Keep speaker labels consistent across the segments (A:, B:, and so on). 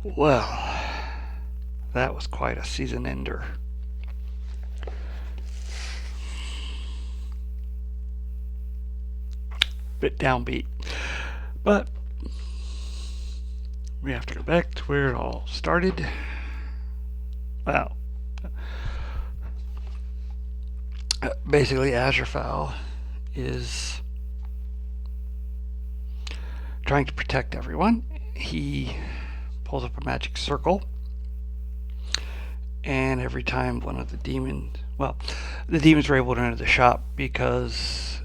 A: Well, that was quite a season ender. Bit downbeat. But we have to go back to where it all started. Well, basically, Azraphale is trying to protect everyone. He pulls up a magic circle, and every time one of the demons, well, the demons were able to enter the shop because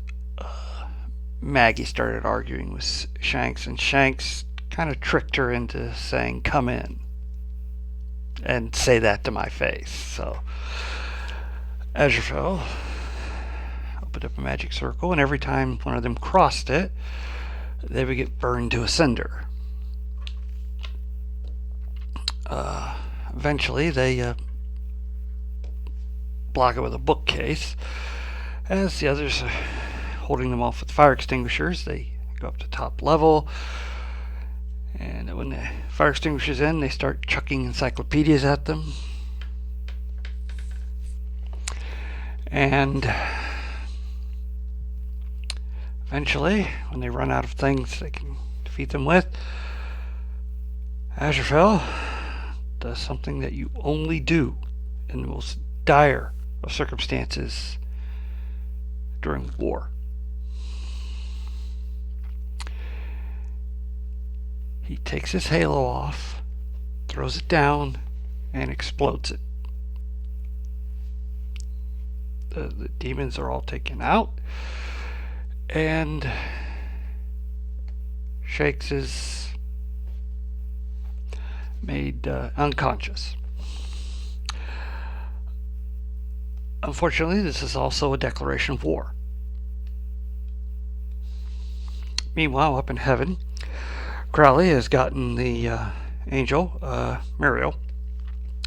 A: Maggie started arguing with Shanks, and Shanks kind of tricked her into saying, "Come in," and say that to my face. So Azraphale opened up a magic circle, and every time one of them crossed it, they would get burned to a cinder. Eventually, they block it with a bookcase. As the others are holding them off with fire extinguishers, they go up to top level. And when the fire extinguishers end, they start chucking encyclopedias at them. And eventually, when they run out of things they can defeat them with, Azraphale does something that you only do in the most dire of circumstances during war. He takes his halo off, throws it down, and explodes it. The demons are all taken out, and Shakes is made unconscious. Unfortunately, this is also a declaration of war. Meanwhile, up in heaven, Crowley has gotten the angel, Muriel,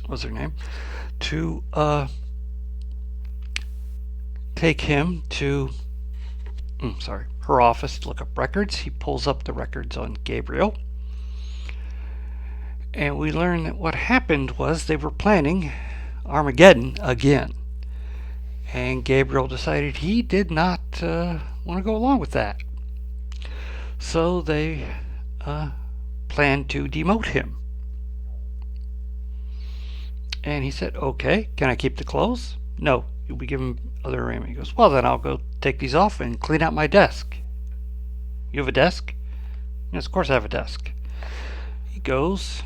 A: was her name, to take him to, her office to look up records. He pulls up the records on Gabriel. And we learn that what happened was they were planning Armageddon again. And Gabriel decided he did not want to go along with that. So they planned to demote him. And he said, "Okay, can I keep the clothes?" "No, you'll be given other arraignment." He goes, "Well, then I'll go take these off and clean out my desk." "You have a desk?" "Yes, of course I have a desk." He goes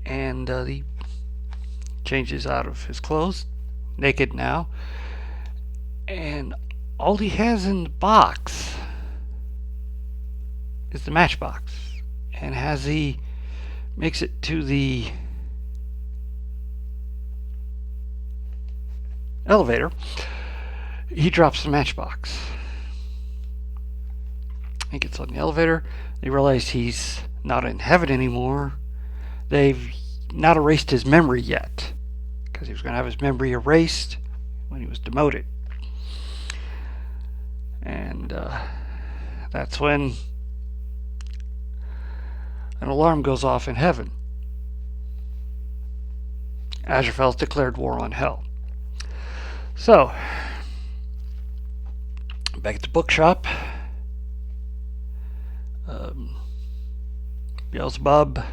A: and he changes out of his clothes, naked now, and all he has in the box is the matchbox. And as he makes it to the elevator, he drops the matchbox. He gets on the elevator. They realize he's not in heaven anymore. They've not erased his memory yet, because he was going to have his memory erased when he was demoted. And that's when an alarm goes off in heaven. Azraphale's declared war on hell. So, back at the bookshop, Beelzebub,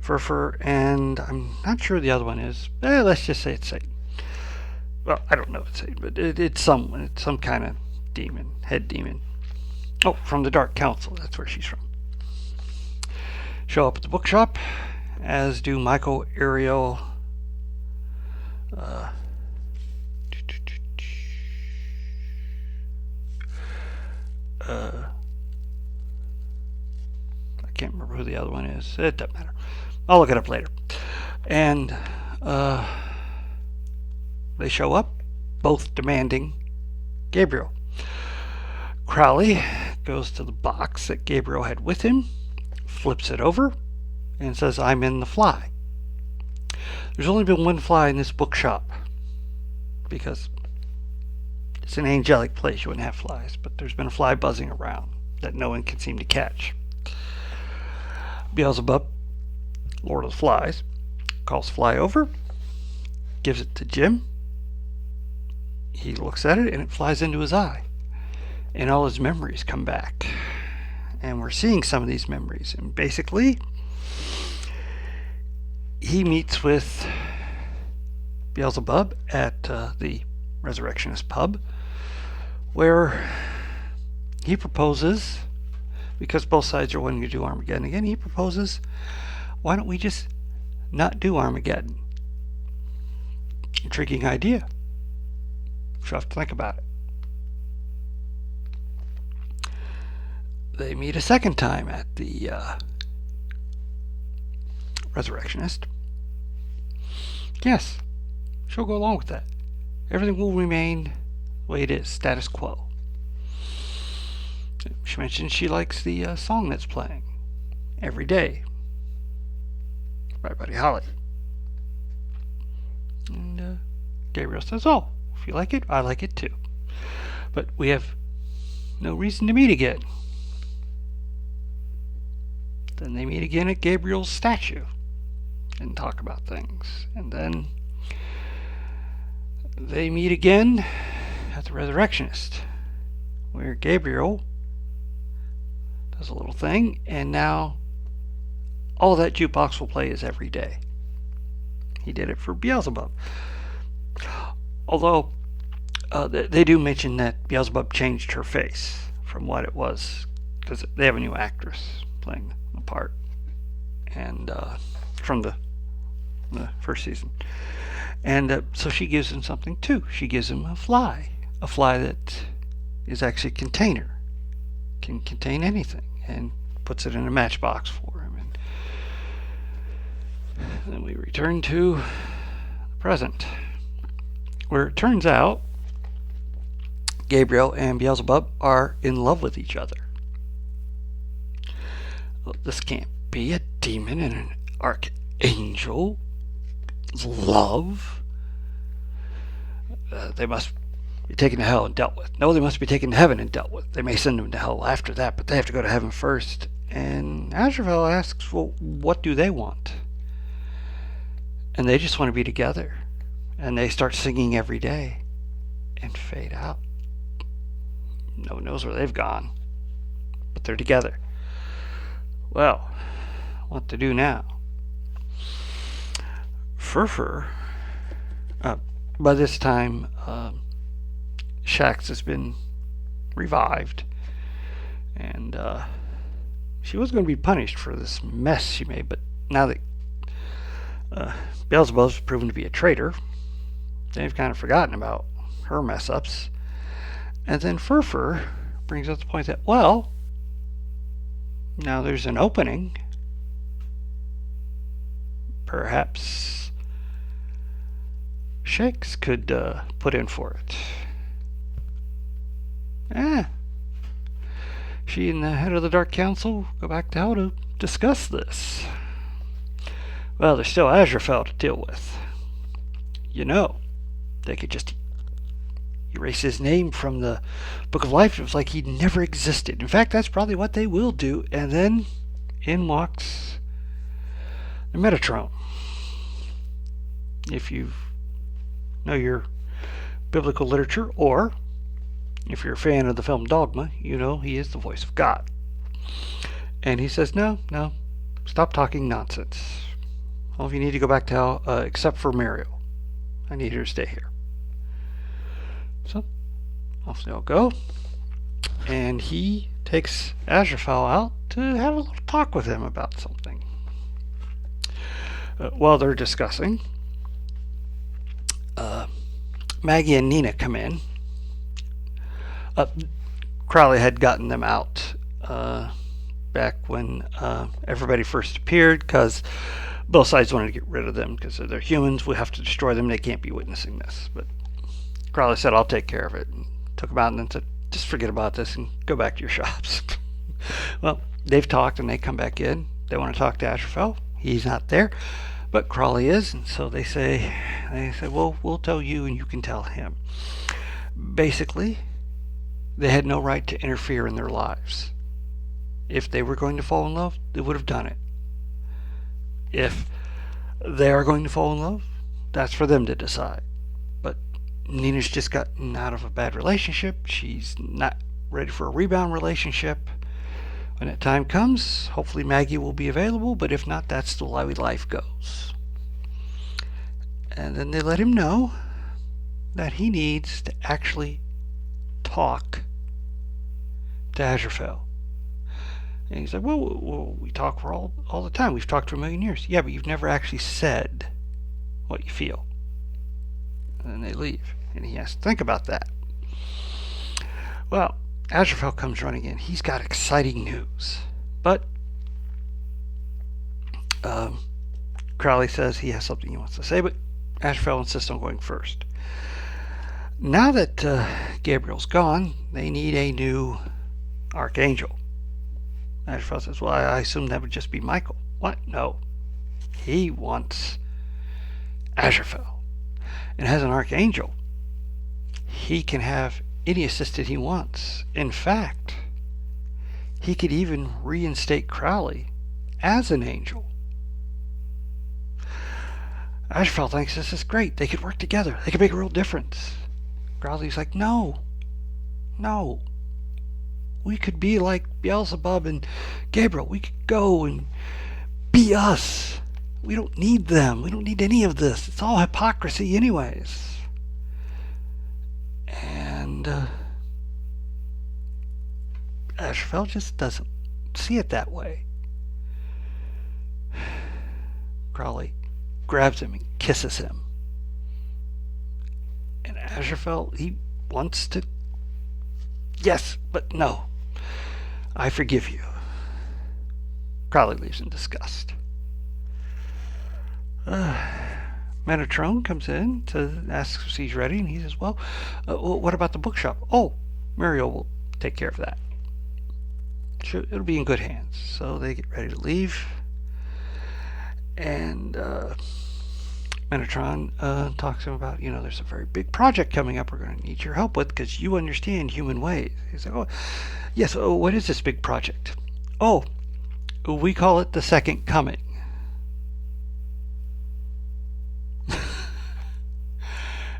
A: Furfur, and I'm not sure the other one is. Let's just say it's Satan. Well, I don't know if it's Satan, but it's some kind of demon, head demon. Oh, from the Dark Council. That's where she's from. Show up at the bookshop, as do Michael, Ariel, I can't remember who the other one is. It doesn't matter. I'll look it up later. And they show up, both demanding Gabriel. Crowley goes to the box that Gabriel had with him, flips it over, and says, "I'm in the fly." There's only been one fly in this bookshop, because it's an angelic place. You wouldn't have flies, but there's been a fly buzzing around that no one can seem to catch. Beelzebub, Lord of the Flies, calls Fly over, gives it to Jim. He looks at it and it flies into his eye. And all his memories come back. And we're seeing some of these memories. And basically, he meets with Beelzebub at the Resurrectionist pub, where he proposes, because both sides are wanting to do Armageddon again, he proposes, why don't we just not do Armageddon? Intriguing idea. You'll have to think about it. They meet a second time at the Resurrectionist. Yes, she'll go along with that. Everything will remain the way it is, status quo. She mentions she likes the song that's playing every day by Buddy Holly. And Gabriel says, oh, if you like it, I like it too. But we have no reason to meet again. Then they meet again at Gabriel's statue and talk about things. And then they meet again at the Resurrectionist, where Gabriel does a little thing, and now all that jukebox will play is every day. He did it for Beelzebub. Although they do mention that Beelzebub changed her face from what it was, because they have a new actress playing the part, and from the first season. And so she gives him something too. She gives him a fly that is actually a container, can contain anything, and puts it in a matchbox for him. And then we return to the present, where it turns out Gabriel and Beelzebub are in love with each other. Well, this can't be a demon and an archangel. Love. They must be taken to hell and dealt with. No, they must be taken to heaven and dealt with. They may send them to hell after that, but they have to go to heaven first. And Azraphale asks, well, what do they want? And they just want to be together. And they start singing every day and fade out. No one knows where they've gone, but they're together. Well, what to do now? Furfur, by this time, Ch-6 has been revived, and she was going to be punished for this mess she made, but now that Beelzebub's proven to be a traitor, they've kind of forgotten about her mess-ups. And then Furfur brings up the point that, well, now there's an opening. Perhaps Ch-6 could put in for it. She and the head of the Dark Council go back to hell to discuss this. Well, there's still Azraphale to deal with. You know, they could just erase his name from the Book of Life. It was like he never existed. In fact, that's probably what they will do. And then in walks the Metatron. If you know your biblical literature, or if you're a fan of the film Dogma, you know he is the voice of God. And he says, no, stop talking nonsense. All of you need to go back to hell, except for Muriel. I need her to stay here. So, off they all go. And he takes Azraphale out to have a little talk with him about something. While they're discussing, Maggie and Nina come in. Crowley had gotten them out back when everybody first appeared, because both sides wanted to get rid of them because they're humans. We have to destroy them. They can't be witnessing this. But Crowley said, I'll take care of it. And took them out and then said, just forget about this and go back to your shops. Well, they've talked and they come back in. They want to talk to Azraphale. He's not there, but Crowley is. And so they say, well, we'll tell you and you can tell him. Basically, they had no right to interfere in their lives. If they were going to fall in love, they would have done it. If they are going to fall in love, that's for them to decide. But Nina's just gotten out of a bad relationship. She's not ready for a rebound relationship. When that time comes, hopefully Maggie will be available, but if not, that's the way life goes. And then they let him know that he needs to actually talk to Azraphale. And he's like, well, we talk for all the time. We've talked for a million years. Yeah, but you've never actually said what you feel. And then they leave. And he has to think about that. Well, Azraphale comes running in. He's got exciting news. But Crowley says he has something he wants to say, but Azraphale insists on going first. Now that Gabriel's gone, they need a new archangel. Azraphale says, well, I assume that would just be Michael. What? No. He wants Azraphale. And as an archangel, he can have any assistant he wants. In fact, he could even reinstate Crowley as an angel. Azraphale thinks this is great. They could work together. They could make a real difference. Crowley's like, no. We could be like Beelzebub and Gabriel. We could go and be us. We don't need them. We don't need any of this. It's all hypocrisy anyways. And Azraphale just doesn't see it that way. Crowley grabs him and kisses him. And Azraphale, he wants to, yes, but no. I forgive you. Crowley leaves in disgust. Metatron comes in to ask if he's ready, and he says, well, what about the bookshop? Oh, Muriel will take care of that. Sure, it'll be in good hands. So they get ready to leave. And Metatron talks to him about, there's a very big project coming up we're going to need your help with because you understand human ways. He's like, oh, yes, what is this big project? Oh, we call it the Second Coming.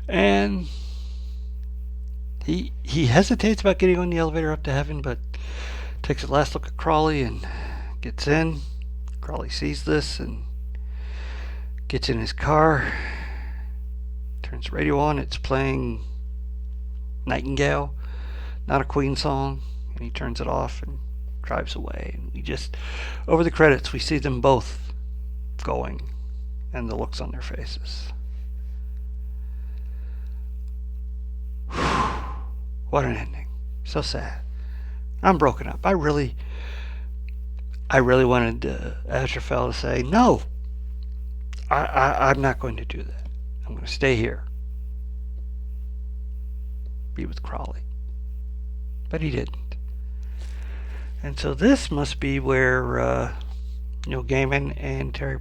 A: And he hesitates about getting on the elevator up to heaven, but takes a last look at Crowley and gets in. Crowley sees this and gets in his car, turns the radio on. It's playing Nightingale, not a Queen song, and he turns it off and drives away. And we just, over the credits, we see them both going and the looks on their faces. What an ending. So sad. I'm broken up. I really wanted Azraphale to say, no, I'm not going to do that. I'm going to stay here. Be with Crowley. But he didn't. And so this must be where Neil Gaiman and Terry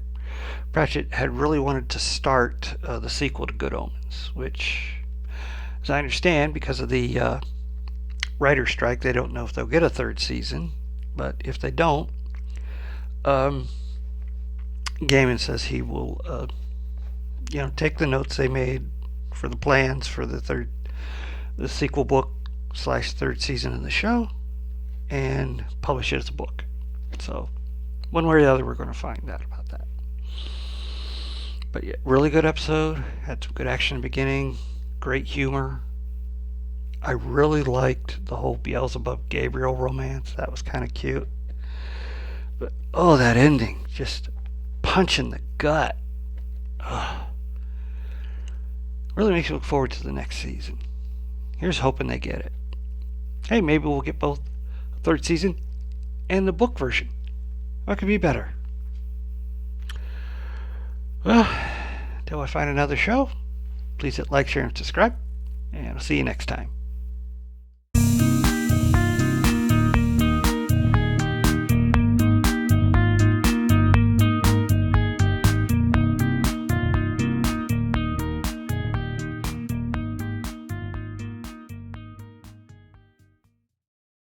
A: Pratchett had really wanted to start the sequel to Good Omens, which, as I understand, because of the writer's strike, they don't know if they'll get a third season. But if they don't, Gaiman says he will, take the notes they made for the plans for the sequel book / third season of the show, and publish it as a book. So, one way or the other, we're going to find out about that. But yeah, really good episode. Had some good action in the beginning. Great humor. I really liked the whole Beelzebub Gabriel romance. That was kind of cute. But that ending, just punch in the gut. Ugh. Really makes me look forward to the next season. Here's hoping they get it. Hey, maybe we'll get both the third season and the book version. What could be better? Well, until I find another show, please hit like, share, and subscribe, and I'll see you next time.